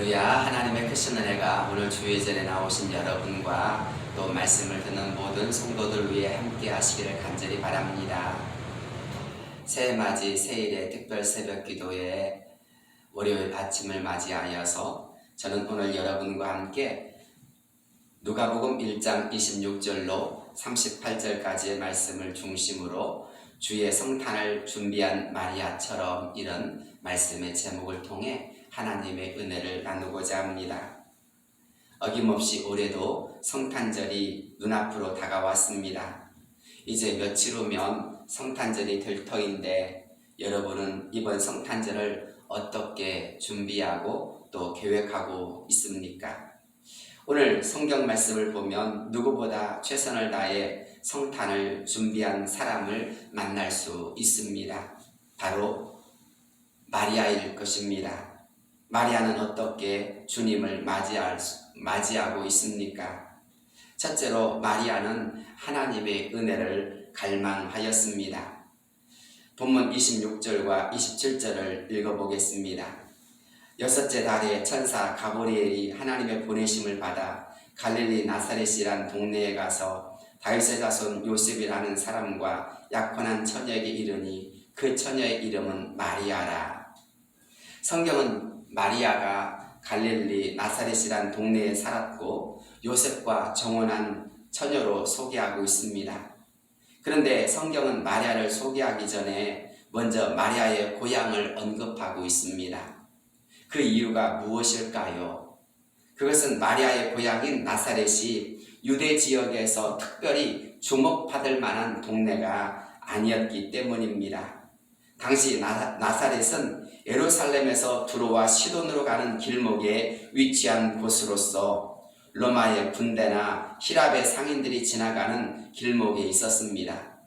할렐루야. 하나님의 크신 은혜가 오늘 주의전에 나오신 여러분과 또 말씀을 듣는 모든 성도들 위해 함께 하시기를 간절히 바랍니다. 새해맞이 새일의 특별 새벽 기도에 월요일 아침을 맞이하여서 저는 오늘 여러분과 함께 누가복음 1장 26절로 38절까지의 말씀을 중심으로 주의 성탄을 준비한 마리아처럼 이런 말씀의 제목을 통해 하나님의 은혜를 나누고자 합니다. 어김없이 올해도 성탄절이 눈앞으로 다가왔습니다. 이제 며칠 후면 성탄절이 될 터인데 여러분은 이번 성탄절을 어떻게 준비하고 또 계획하고 있습니까? 오늘 성경 말씀을 보면 누구보다 최선을 다해 성탄을 준비한 사람을 만날 수 있습니다. 바로 마리아일 것입니다. 마리아는 어떻게 주님을 맞이하고 있습니까? 첫째로 마리아는 하나님의 은혜를 갈망하였습니다. 본문 26절과 27절을 읽어보겠습니다. 여섯째 달에 천사 가브리엘이 하나님의 보내심을 받아 갈릴리 나사렛이란 동네에 가서 다윗의 자손 요셉이라는 사람과 약혼한 처녀에게 이르니 그 처녀의 이름은 마리아라. 성경은 마리아가 갈릴리 나사렛이란 동네에 살았고 요셉과 정혼한 처녀로 소개하고 있습니다. 그런데 성경은 마리아를 소개하기 전에 먼저 마리아의 고향을 언급하고 있습니다. 그 이유가 무엇일까요? 그것은 마리아의 고향인 나사렛이 유대 지역에서 특별히 주목받을 만한 동네가 아니었기 때문입니다. 당시 나사렛은 예루살렘에서 두로와 시돈으로 가는 길목에 위치한 곳으로서 로마의 군대나 히랍의 상인들이 지나가는 길목에 있었습니다.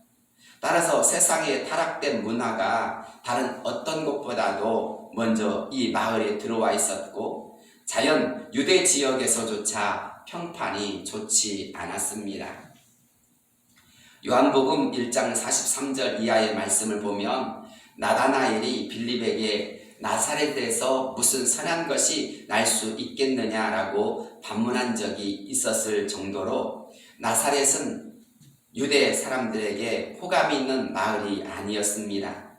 따라서 세상의 타락된 문화가 다른 어떤 곳보다도 먼저 이 마을에 들어와 있었고 자연 유대 지역에서조차 평판이 좋지 않았습니다. 요한복음 1장 43절 이하의 말씀을 보면 나다나엘이 빌립에게 나사렛에서 무슨 선한 것이 날 수 있겠느냐라고 반문한 적이 있었을 정도로 나사렛은 유대 사람들에게 호감이 있는 마을이 아니었습니다.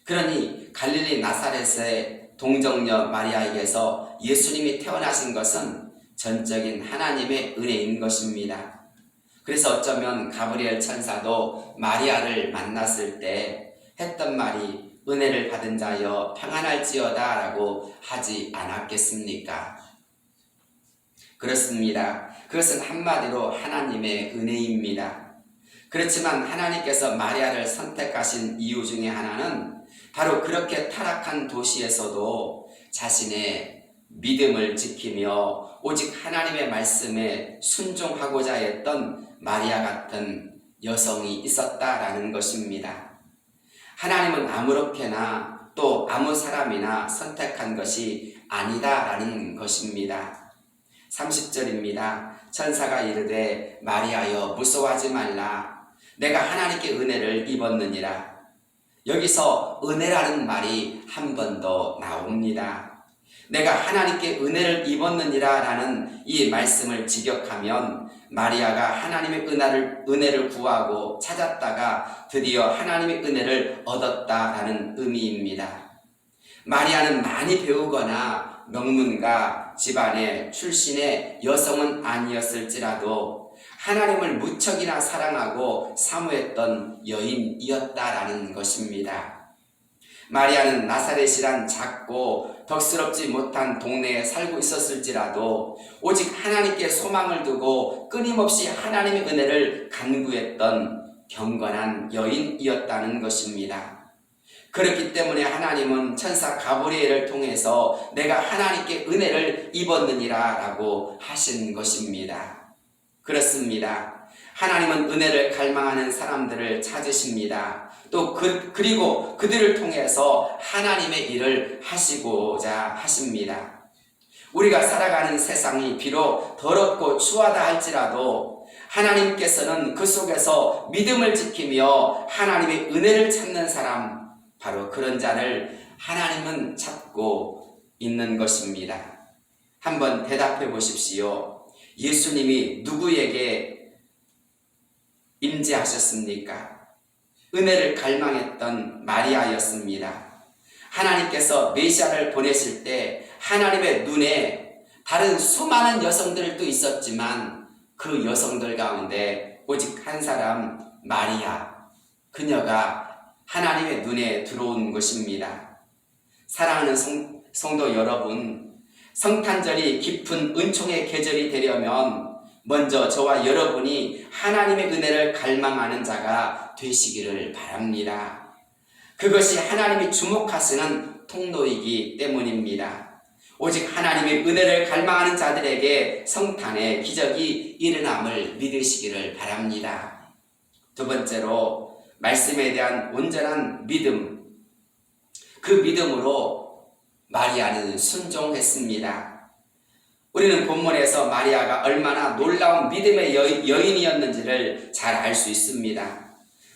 그러니 갈릴리 나사렛의 동정녀 마리아에게서 예수님이 태어나신 것은 전적인 하나님의 은혜인 것입니다. 그래서 어쩌면 가브리엘 천사도 마리아를 만났을 때 했던 말이 은혜를 받은 자여 평안할지어다 라고 하지 않았겠습니까? 그렇습니다. 그것은 한마디로 하나님의 은혜입니다. 그렇지만 하나님께서 마리아를 선택하신 이유 중에 하나는 바로 그렇게 타락한 도시에서도 자신의 믿음을 지키며 오직 하나님의 말씀에 순종하고자 했던 마리아 같은 여성이 있었다라는 것입니다. 하나님은 아무렇게나 또 아무 사람이나 선택한 것이 아니다라는 것입니다. 30절입니다. 천사가 이르되 마리아여 무서워하지 말라. 내가 하나님께 은혜를 입었느니라. 여기서 은혜라는 말이 한 번 더 나옵니다. 내가 하나님께 은혜를 입었느니라 라는 이 말씀을 직역하면 마리아가 하나님의 은혜를 구하고 찾았다가 드디어 하나님의 은혜를 얻었다라는 의미입니다. 마리아는 많이 배우거나 명문가 집안의 출신의 여성은 아니었을지라도 하나님을 무척이나 사랑하고 사모했던 여인이었다라는 것입니다. 마리아는 나사렛이란 작고 덕스럽지 못한 동네에 살고 있었을지라도 오직 하나님께 소망을 두고 끊임없이 하나님의 은혜를 간구했던 경건한 여인이었다는 것입니다. 그렇기 때문에 하나님은 천사 가브리엘을 통해서 내가 하나님께 은혜를 입었느니라 라고 하신 것입니다. 그렇습니다. 하나님은 은혜를 갈망하는 사람들을 찾으십니다. 또 그리고 그들을 통해서 하나님의 일을 하시고자 하십니다. 우리가 살아가는 세상이 비록 더럽고 추하다 할지라도 하나님께서는 그 속에서 믿음을 지키며 하나님의 은혜를 찾는 사람, 바로 그런 자를 하나님은 찾고 있는 것입니다. 한번 대답해 보십시오. 예수님이 누구에게 임재하셨습니까? 은혜를 갈망했던 마리아였습니다. 하나님께서 메시아를 보내실 때 하나님의 눈에 다른 수많은 여성들도 있었지만 그 여성들 가운데 오직 한 사람 마리아, 그녀가 하나님의 눈에 들어온 것입니다. 사랑하는 성도 여러분, 성탄절이 깊은 은총의 계절이 되려면 먼저 저와 여러분이 하나님의 은혜를 갈망하는 자가 되시기를 바랍니다. 그것이 하나님이 주목하시는 통로이기 때문입니다. 오직 하나님의 은혜를 갈망하는 자들에게 성탄의 기적이 일어남을 믿으시기를 바랍니다. 두 번째로 말씀에 대한 온전한 믿음, 그 믿음으로 마리아는 순종했습니다. 우리는 본문에서 마리아가 얼마나 놀라운 믿음의 여인이었는지를 잘 알 수 있습니다.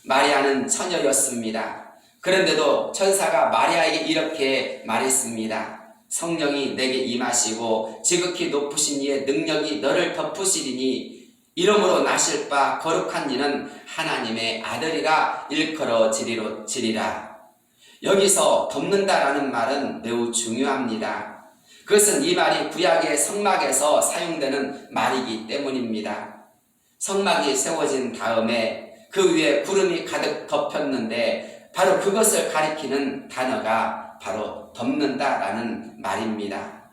마리아는 처녀였습니다. 그런데도 천사가 마리아에게 이렇게 말했습니다. 성령이 내게 임하시고 지극히 높으신 이의 능력이 너를 덮으시리니 이러므로 나실 바 거룩한 이는 하나님의 아들이라 일컬어지리라. 여기서 덮는다라는 말은 매우 중요합니다. 그것은 이 말이 구약의 성막에서 사용되는 말이기 때문입니다. 성막이 세워진 다음에 그 위에 구름이 가득 덮였는데 바로 그것을 가리키는 단어가 바로 덮는다라는 말입니다.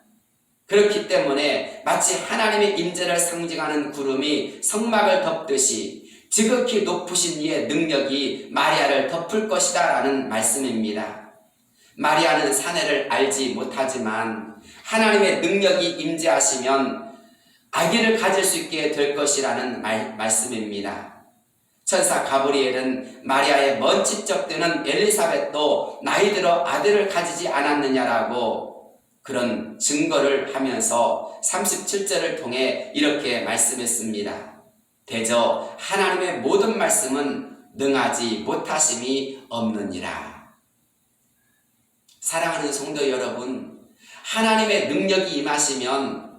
그렇기 때문에 마치 하나님의 임재를 상징하는 구름이 성막을 덮듯이 지극히 높으신 이의 능력이 마리아를 덮을 것이다 라는 말씀입니다. 마리아는 사내를 알지 못하지만 하나님의 능력이 임재하시면 아기를 가질 수 있게 될 것이라는 말씀입니다. 천사 가브리엘은 마리아의 먼 친척되는 엘리사벳도 나이 들어 아들을 가지지 않았느냐라고 그런 증거를 하면서 37절을 통해 이렇게 말씀했습니다. 대저 하나님의 모든 말씀은 능하지 못하심이 없느니라. 사랑하는 성도 여러분, 하나님의 능력이 임하시면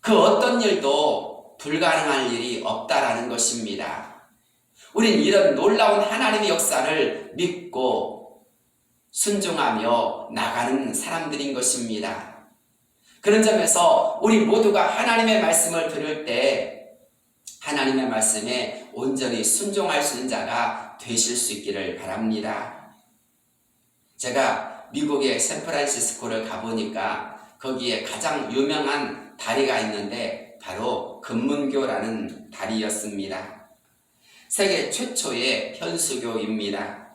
그 어떤 일도 불가능한 일이 없다라는 것입니다. 우린 이런 놀라운 하나님의 역사를 믿고 순종하며 나가는 사람들인 것입니다. 그런 점에서 우리 모두가 하나님의 말씀을 들을 때 하나님의 말씀에 온전히 순종할 수 있는 자가 되실 수 있기를 바랍니다. 제가 미국의 샌프란시스코를 가보니까 거기에 가장 유명한 다리가 있는데 바로 금문교라는 다리였습니다. 세계 최초의 현수교입니다.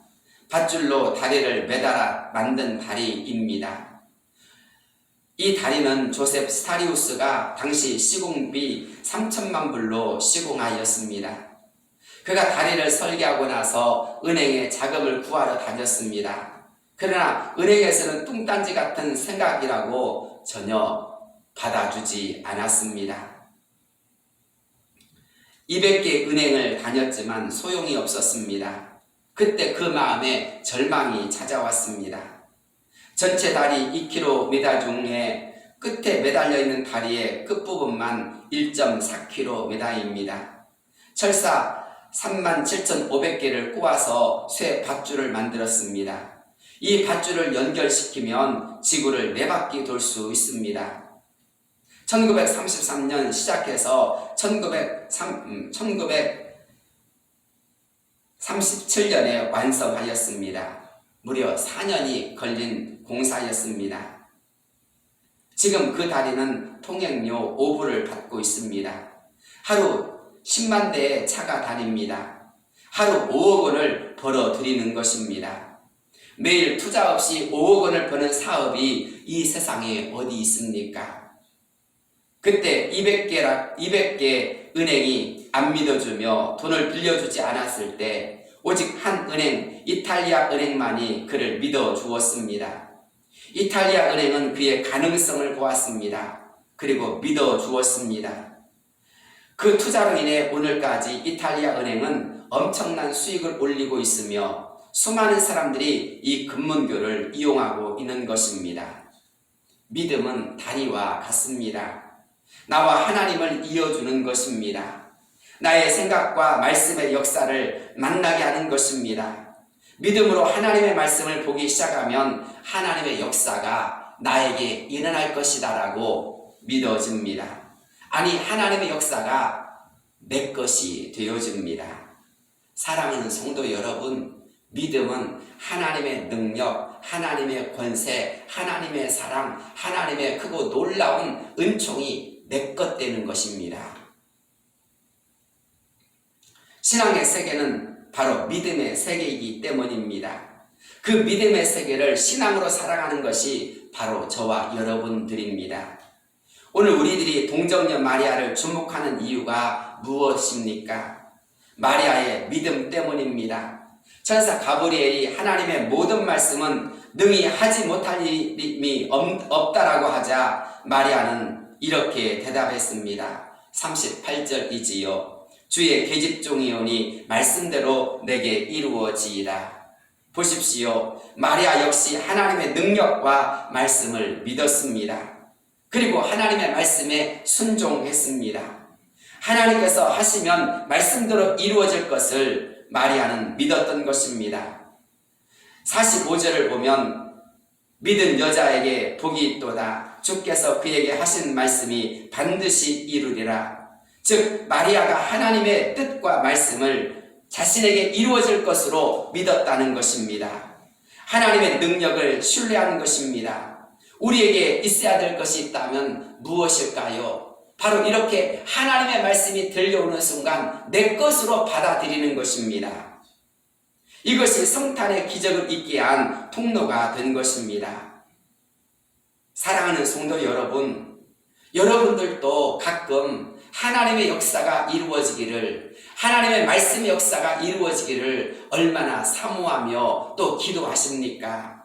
밧줄로 다리를 매달아 만든 다리입니다. 이 다리는 조셉 스타리우스가 당시 시공비 3천만 불로 시공하였습니다. 그가 다리를 설계하고 나서 은행에 자금을 구하러 다녔습니다. 그러나 은행에서는 뚱딴지 같은 생각이라고 전혀 받아주지 않았습니다. 200개 은행을 다녔지만 소용이 없었습니다. 그때 그 마음에 절망이 찾아왔습니다. 전체 다리 2km 중에 끝에 매달려 있는 다리의 끝부분만 1.4km입니다. 철사 37,500개를 꼬아서 쇠 밧줄을 만들었습니다. 이 밧줄을 연결시키면 지구를 4바퀴 돌 수 있습니다. 1933년 시작해서 1937년에 완성하였습니다. 무려 4년이 걸린 공사였습니다. 지금 그 다리는 통행료 5불을 받고 있습니다. 하루 10만 대의 차가 다닙니다. 하루 5억 원을 벌어들이는 것입니다. 매일 투자 없이 5억 원을 버는 사업이 이 세상에 어디 있습니까? 그때 200개 은행이 안 믿어주며 돈을 빌려주지 않았을 때 오직 한 은행, 이탈리아 은행만이 그를 믿어주었습니다. 이탈리아 은행은 그의 가능성을 보았습니다. 그리고 믿어주었습니다. 그 투자로 인해 오늘까지 이탈리아 은행은 엄청난 수익을 올리고 있으며 수많은 사람들이 이 금문교를 이용하고 있는 것입니다. 믿음은 다리와 같습니다. 나와 하나님을 이어주는 것입니다. 나의 생각과 말씀의 역사를 만나게 하는 것입니다. 믿음으로 하나님의 말씀을 보기 시작하면 하나님의 역사가 나에게 일어날 것이다 라고 믿어집니다. 아니, 하나님의 역사가 내 것이 되어집니다. 사랑하는 성도 여러분, 믿음은 하나님의 능력, 하나님의 권세, 하나님의 사랑, 하나님의 크고 놀라운 은총이 내 것 되는 것입니다. 신앙의 세계는 바로 믿음의 세계이기 때문입니다. 그 믿음의 세계를 신앙으로 살아가는 것이 바로 저와 여러분들입니다. 오늘 우리들이 동정녀 마리아를 주목하는 이유가 무엇입니까? 마리아의 믿음 때문입니다. 천사 가브리엘이 하나님의 모든 말씀은 능히 하지 못할 일이 없다라고 하자 마리아는 이렇게 대답했습니다. 38절이지요. 주의 계집종이오니 말씀대로 내게 이루어지이다. 보십시오. 마리아 역시 하나님의 능력과 말씀을 믿었습니다. 그리고 하나님의 말씀에 순종했습니다. 하나님께서 하시면 말씀대로 이루어질 것을 마리아는 믿었던 것입니다. 45절을 보면 믿은 여자에게 복이 있도다. 주께서 그에게 하신 말씀이 반드시 이루리라. 즉 마리아가 하나님의 뜻과 말씀을 자신에게 이루어질 것으로 믿었다는 것입니다. 하나님의 능력을 신뢰하는 것입니다. 우리에게 있어야 될 것이 있다면 무엇일까요? 바로 이렇게 하나님의 말씀이 들려오는 순간 내 것으로 받아들이는 것입니다. 이것이 성탄의 기적을 있게 한 통로가 된 것입니다. 사랑하는 성도 여러분, 여러분들도 가끔 하나님의 역사가 이루어지기를, 하나님의 말씀의 역사가 이루어지기를 얼마나 사모하며 또 기도하십니까?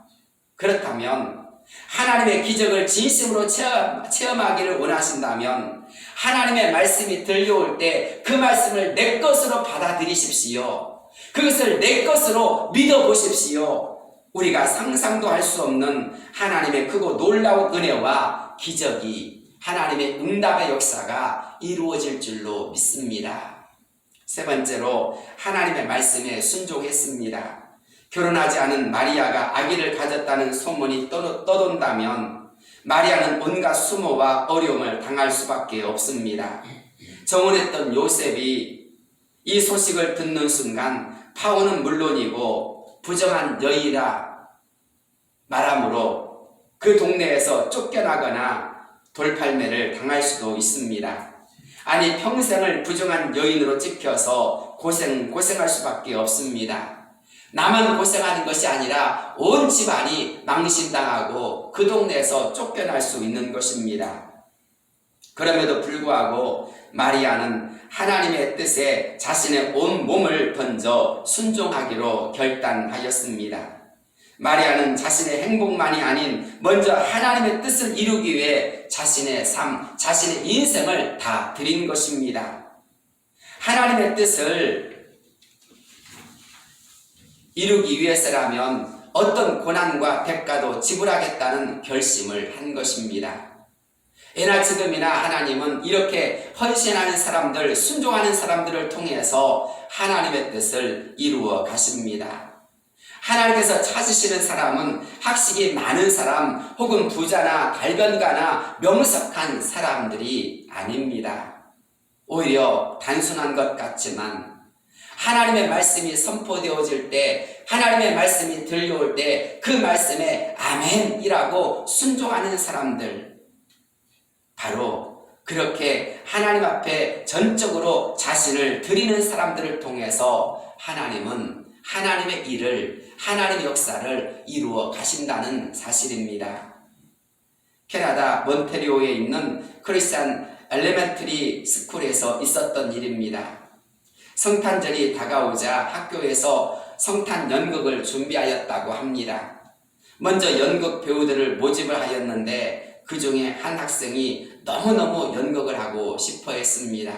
그렇다면 하나님의 기적을 진심으로 체험하기를 원하신다면 하나님의 말씀이 들려올 때 그 말씀을 내 것으로 받아들이십시오. 그것을 내 것으로 믿어보십시오. 우리가 상상도 할 수 없는 하나님의 크고 놀라운 은혜와 기적이, 하나님의 응답의 역사가 이루어질 줄로 믿습니다. 세 번째로 하나님의 말씀에 순종했습니다. 결혼하지 않은 마리아가 아기를 가졌다는 소문이 떠돈다면 마리아는 온갖 수모와 어려움을 당할 수밖에 없습니다. 정혼했던 요셉이 이 소식을 듣는 순간 파혼은 물론이고 부정한 여인이라 말하므로 그 동네에서 쫓겨나거나 돌팔매를 당할 수도 있습니다. 아니, 평생을 부정한 여인으로 찍혀서 고생할 수밖에 없습니다. 나만 고생하는 것이 아니라 온 집안이 망신당하고 그 동네에서 쫓겨날 수 있는 것입니다. 그럼에도 불구하고 마리아는 하나님의 뜻에 자신의 온 몸을 던져 순종하기로 결단하였습니다. 마리아는 자신의 행복만이 아닌 먼저 하나님의 뜻을 이루기 위해 자신의 삶, 자신의 인생을 다 드린 것입니다. 하나님의 뜻을 이루기 위해서라면 어떤 고난과 대가도 지불하겠다는 결심을 한 것입니다. 예나 지금이나 하나님은 이렇게 헌신하는 사람들, 순종하는 사람들을 통해서 하나님의 뜻을 이루어 가십니다. 하나님께서 찾으시는 사람은 학식이 많은 사람 혹은 부자나 달변가나 명석한 사람들이 아닙니다. 오히려 단순한 것 같지만 하나님의 말씀이 선포되어질 때, 하나님의 말씀이 들려올 때 그 말씀에 아멘이라고 순종하는 사람들, 바로 그렇게 하나님 앞에 전적으로 자신을 드리는 사람들을 통해서 하나님은 하나님의 일을, 하나님의 역사를 이루어 가신다는 사실입니다. 캐나다 몬트리올에 있는 크리스찬 엘레멘터리 스쿨에서 있었던 일입니다. 성탄절이 다가오자 학교에서 성탄 연극을 준비하였다고 합니다. 먼저 연극 배우들을 모집을 하였는데 그 중에 한 학생이 너무너무 연극을 하고 싶어 했습니다.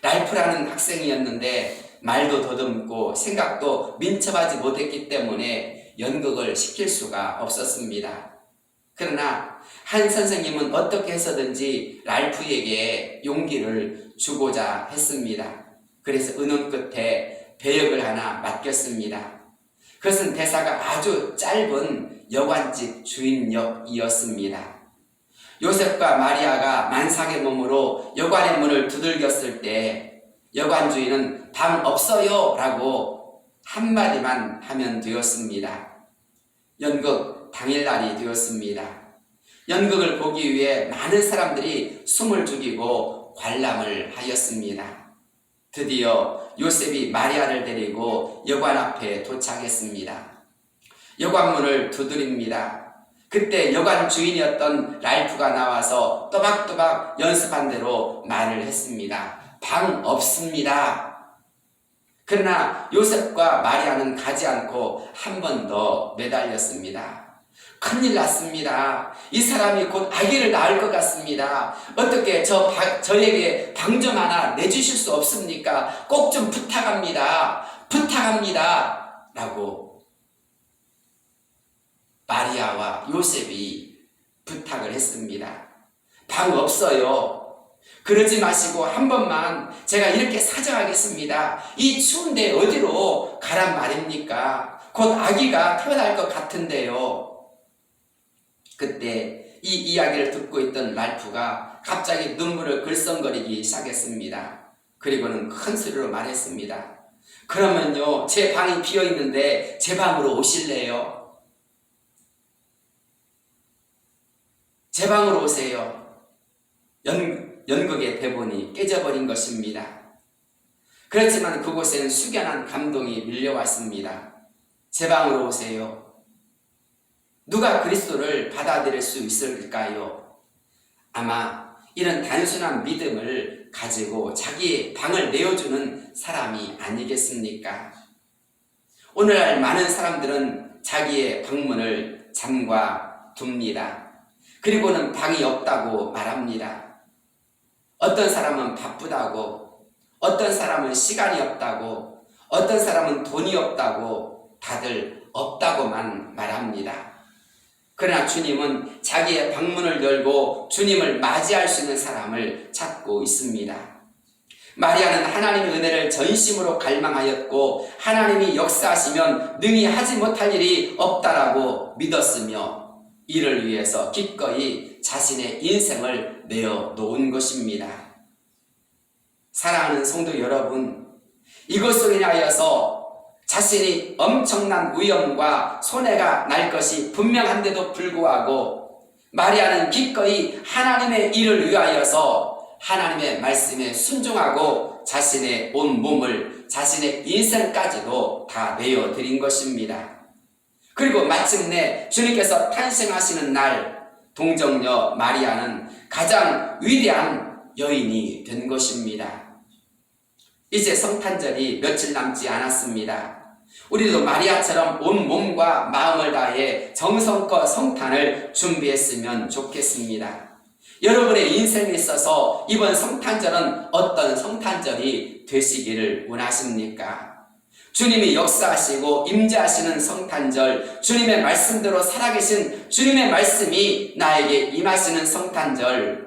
랄프라는 학생이었는데 말도 더듬고 생각도 민첩하지 못했기 때문에 연극을 시킬 수가 없었습니다. 그러나 한 선생님은 어떻게 해서든지 랄프에게 용기를 주고자 했습니다. 그래서 은혼 끝에 배역을 하나 맡겼습니다. 그것은 대사가 아주 짧은 여관집 주인 역이었습니다. 요셉과 마리아가 만삭의 몸으로 여관의 문을 두들겼을 때 여관 주인은 방 없어요 라고 한마디만 하면 되었습니다. 연극 당일날이 되었습니다. 연극을 보기 위해 많은 사람들이 숨을 죽이고 관람을 하였습니다. 드디어 요셉이 마리아를 데리고 여관 앞에 도착했습니다. 여관문을 두드립니다. 그때 여관 주인이었던 랄프가 나와서 또박또박 연습한 대로 말을 했습니다. 방 없습니다. 그러나 요셉과 마리아는 가지 않고 한 번 더 매달렸습니다. 큰일 났습니다. 이 사람이 곧 아기를 낳을 것 같습니다. 어떻게 저에게 방 좀 하나 내주실 수 없습니까? 꼭 좀 부탁합니다. 부탁합니다. 라고 마리아와 요셉이 부탁을 했습니다. 방 없어요. 그러지 마시고 한 번만 제가 이렇게 사정하겠습니다. 이 추운데 어디로 가란 말입니까? 곧 아기가 태어날 것 같은데요. 그때 이 이야기를 듣고 있던 랄프가 갑자기 눈물을 글썽거리기 시작했습니다. 그리고는 큰 소리로 말했습니다. 그러면요, 제 방이 비어 있는데 제 방으로 오실래요? 제 방으로 오세요. 연극의 대본이 깨져버린 것입니다. 그렇지만 그곳에는 숙연한 감동이 밀려왔습니다. 제 방으로 오세요. 누가 그리스도를 받아들일 수 있을까요? 아마 이런 단순한 믿음을 가지고 자기의 방을 내어주는 사람이 아니겠습니까? 오늘날 많은 사람들은 자기의 방문을 잠가 둡니다. 그리고는 방이 없다고 말합니다. 어떤 사람은 바쁘다고, 어떤 사람은 시간이 없다고, 어떤 사람은 돈이 없다고, 다들 없다고만 말합니다. 그러나 주님은 자기의 방문을 열고 주님을 맞이할 수 있는 사람을 찾고 있습니다. 마리아는 하나님의 은혜를 전심으로 갈망하였고 하나님이 역사하시면 능히 하지 못할 일이 없다라고 믿었으며 이를 위해서 기꺼이 자신의 인생을 내어 놓은 것입니다. 사랑하는 성도 여러분, 이것으로 인하여서 자신이 엄청난 위험과 손해가 날 것이 분명한데도 불구하고 마리아는 기꺼이 하나님의 일을 위하여서 하나님의 말씀에 순종하고 자신의 온 몸을, 자신의 인생까지도 다 내어드린 것입니다. 그리고 마침내 주님께서 탄생하시는 날 동정녀 마리아는 가장 위대한 여인이 된 것입니다. 이제 성탄절이 며칠 남지 않았습니다. 우리도 마리아처럼 온 몸과 마음을 다해 정성껏 성탄을 준비했으면 좋겠습니다. 여러분의 인생에 있어서 이번 성탄절은 어떤 성탄절이 되시기를 원하십니까? 주님이 역사하시고 임재하시는 성탄절, 주님의 말씀대로 살아계신 주님의 말씀이 나에게 임하시는 성탄절,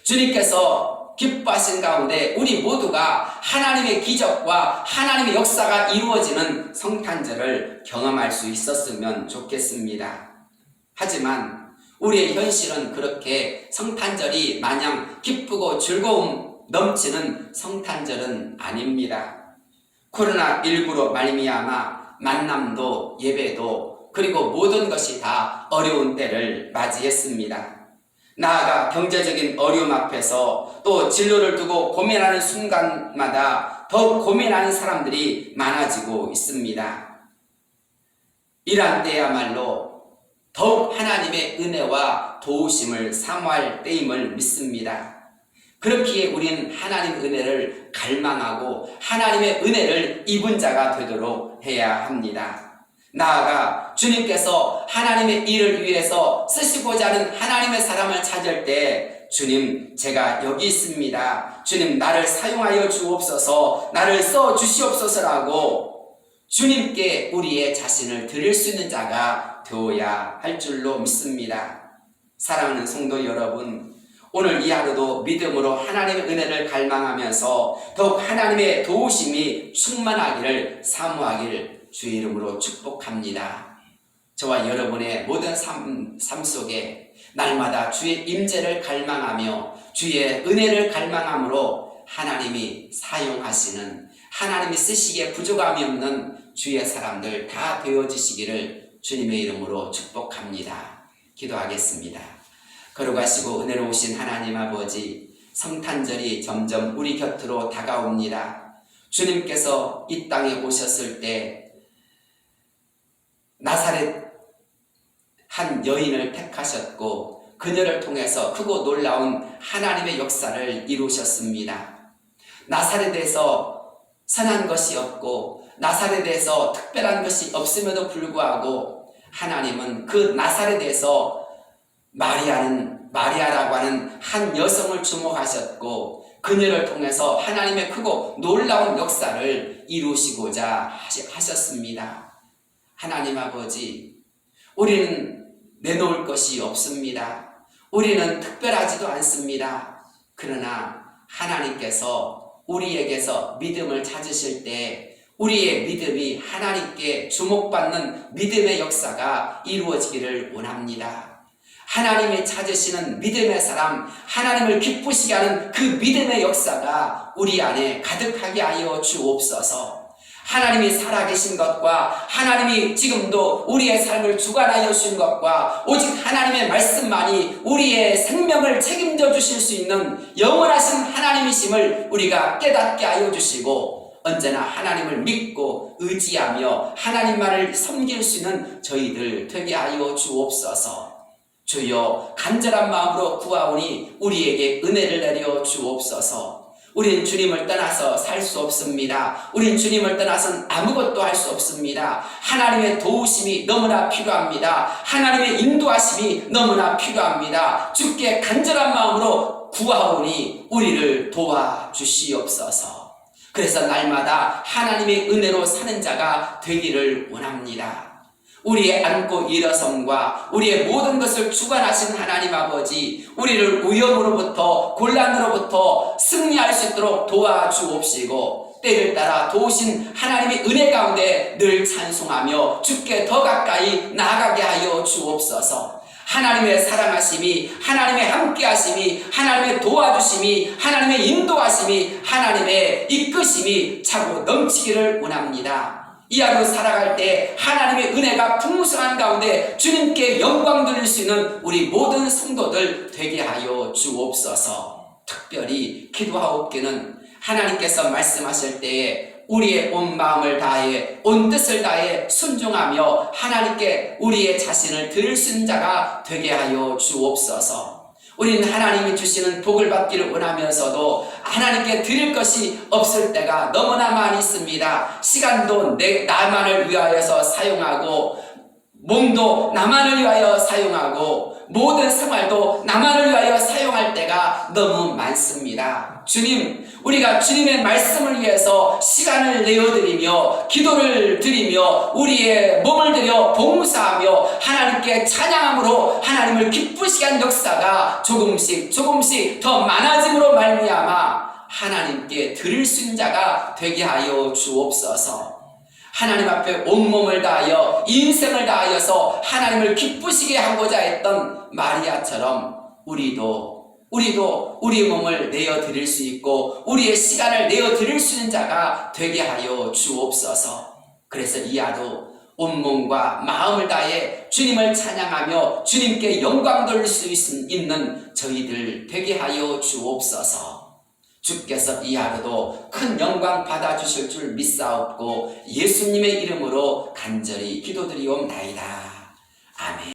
주님께서 기뻐하신 가운데 우리 모두가 하나님의 기적과 하나님의 역사가 이루어지는 성탄절을 경험할 수 있었으면 좋겠습니다. 하지만 우리의 현실은 그렇게 성탄절이 마냥 기쁘고 즐거움 넘치는 성탄절은 아닙니다. 코로나19로 말미암아 만남도 예배도 그리고 모든 것이 다 어려운 때를 맞이했습니다. 나아가 경제적인 어려움 앞에서 또 진로를 두고 고민하는 순간마다 더욱 고민하는 사람들이 많아지고 있습니다. 이러한 때야말로 더욱 하나님의 은혜와 도우심을 사모할 때임을 믿습니다. 그렇기에 우리는 하나님의 은혜를 갈망하고 하나님의 은혜를 입은 자가 되도록 해야 합니다. 나아가 주님께서 하나님의 일을 위해서 쓰시고자 하는 하나님의 사람을 찾을 때 주님, 제가 여기 있습니다. 주님, 나를 사용하여 주옵소서, 나를 써 주시옵소서라고 주님께 우리의 자신을 드릴 수 있는 자가 되어야 할 줄로 믿습니다. 사랑하는 성도 여러분, 오늘 이 하루도 믿음으로 하나님의 은혜를 갈망하면서 더욱 하나님의 도우심이 충만하기를 사모하기를 주의 이름으로 축복합니다. 저와 여러분의 모든 삶 속에 날마다 주의 임재를 갈망하며 주의 은혜를 갈망함으로 하나님이 사용하시는, 하나님이 쓰시기에 부족함이 없는 주의 사람들 다 되어지시기를 주님의 이름으로 축복합니다. 기도하겠습니다. 거룩하시고 은혜로우신 하나님 아버지, 성탄절이 점점 우리 곁으로 다가옵니다. 주님께서 이 땅에 오셨을 때 나사렛 한 여인을 택하셨고 그녀를 통해서 크고 놀라운 하나님의 역사를 이루셨습니다. 나사렛에서 선한 것이 없고 나사렛에서 특별한 것이 없음에도 불구하고 하나님은 그 나사렛에서 마리아라고 하는 한 여성을 주목하셨고 그녀를 통해서 하나님의 크고 놀라운 역사를 이루시고자 하셨습니다. 하나님 아버지, 우리는 내놓을 것이 없습니다. 우리는 특별하지도 않습니다. 그러나 하나님께서 우리에게서 믿음을 찾으실 때 우리의 믿음이 하나님께 주목받는 믿음의 역사가 이루어지기를 원합니다. 하나님이 찾으시는 믿음의 사람, 하나님을 기쁘시게 하는 그 믿음의 역사가 우리 안에 가득하게 하여 주옵소서. 하나님이 살아계신 것과 하나님이 지금도 우리의 삶을 주관하여 주신 것과 오직 하나님의 말씀만이 우리의 생명을 책임져 주실 수 있는 영원하신 하나님이심을 우리가 깨닫게 하여 주시고 언제나 하나님을 믿고 의지하며 하나님만을 섬길 수 있는 저희들 되게 하여 주옵소서. 주여, 간절한 마음으로 구하오니 우리에게 은혜를 내려 주옵소서. 우린 주님을 떠나서 살 수 없습니다. 우린 주님을 떠나서는 아무것도 할 수 없습니다. 하나님의 도우심이 너무나 필요합니다. 하나님의 인도하심이 너무나 필요합니다. 주께 간절한 마음으로 구하오니 우리를 도와주시옵소서. 그래서 날마다 하나님의 은혜로 사는 자가 되기를 원합니다. 우리의 안고 일어섬과 우리의 모든 것을 주관하신 하나님 아버지, 우리를 위험으로부터 곤란으로부터 승리할 수 있도록 도와주옵시고 때를 따라 도우신 하나님의 은혜 가운데 늘 찬송하며 주께 더 가까이 나아가게 하여 주옵소서. 하나님의 사랑하심이, 하나님의 함께하심이, 하나님의 도와주심이, 하나님의 인도하심이, 하나님의 이끄심이 차고 넘치기를 원합니다. 이 하루 살아갈 때 하나님의 은혜가 풍성한 가운데 주님께 영광 돌릴 수 있는 우리 모든 성도들 되게 하여 주옵소서. 특별히 기도하옵기는 하나님께서 말씀하실 때에 우리의 온 마음을 다해 온 뜻을 다해 순종하며 하나님께 우리의 자신을 드릴 수 있는 자가 되게 하여 주옵소서. 우리는 하나님이 주시는 복을 받기를 원하면서도 하나님께 드릴 것이 없을 때가 너무나 많이 있습니다. 시간도 나만을 위하여서 사용하고 몸도 나만을 위하여 사용하고 모든 생활도 나만을 위하여 사용할 때가 너무 많습니다. 주님, 우리가 주님의 말씀을 위해서 시간을 내어드리며 기도를 드리며 우리의 몸을 들여 봉사하며 하나님께 찬양함으로 하나님을 기쁘시게 한 역사가 조금씩 더 많아짐으로 말미암아 하나님께 드릴 수 있는 자가 되게 하여 주옵소서. 하나님 앞에 온몸을 다하여 인생을 다하여서 하나님을 기쁘시게 하고자 했던 마리아처럼 우리도 우리의 몸을 내어드릴 수 있고 우리의 시간을 내어드릴 수 있는 자가 되게 하여 주옵소서. 그래서 이 하루 온몸과 마음을 다해 주님을 찬양하며 주님께 영광 돌릴 수 있는 저희들 되게 하여 주옵소서. 주께서 이 하루도 큰 영광 받아주실 줄 믿사옵고 예수님의 이름으로 간절히 기도드리옵나이다. 아멘.